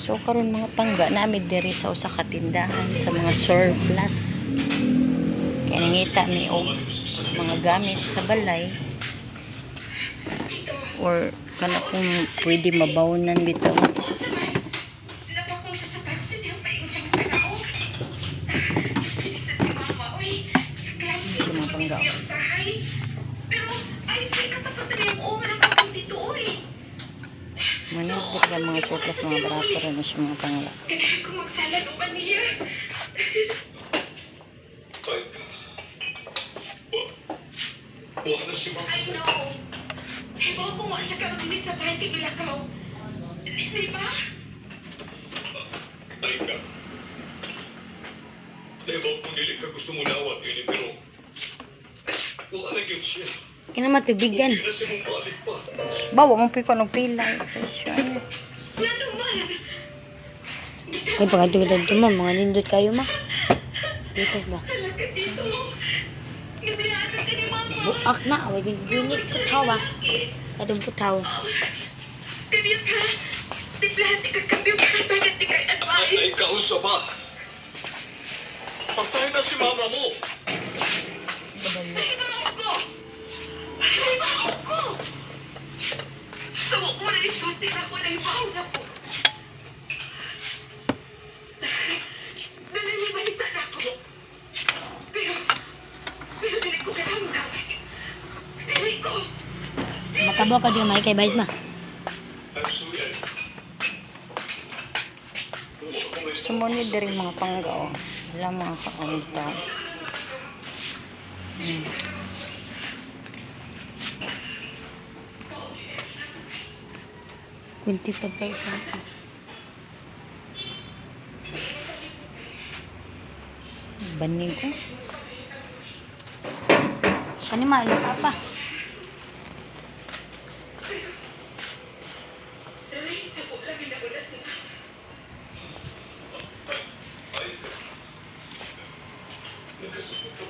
So karon mga pangga namin diri sa usa ka tindahan sa mga surplus. Kaya nangita mi og mga gamit sa balay or kana kung pwede mabawnan bitaw. Mga pangga. Manapit ka mga surplus, mga barato rin na siya mga pangla. Ganahan ko magsala ng maniya. I know. Hibaw ko mo siya karoon din sa bahay kay Bilakaw. Di ba? Ay ka. Hibaw kung dili ka gusto mo nawat ini pero wala na yun siya. Kaya matubigan. Hindi na siya mong balik pa. Bawa mo piko ng pilay. Nga naman. Ay, pagkatulad mo, mga nindot kayo ma. Dito ba? Talaga dito. Gabayaan ka ni Mama. Buak na, away din bunit putaw ah. Kadong putaw. Ganyan ka. Tiplahan di ka kambyo kakatagan di ka Ay advice. kausa ba? Patay na si mama mo. Hibaw ko. Hibaw ko. Sama ko na isulti na ako na hibaw na po. Dahil may malita na ako. Pero dili ko ganang dapat. Dili ko. Matabo ka din may kay bayad ma. I'm sorry. Sumunod din mga panggaw. Wala mga kakanta. Kunti pa tayo sa akin. Baning ko. Kanima, ilo ka pa.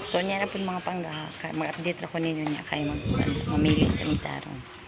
So, niya na po mga pangga. Mag-update ako ninyo niya kaya mamili sa mitarong.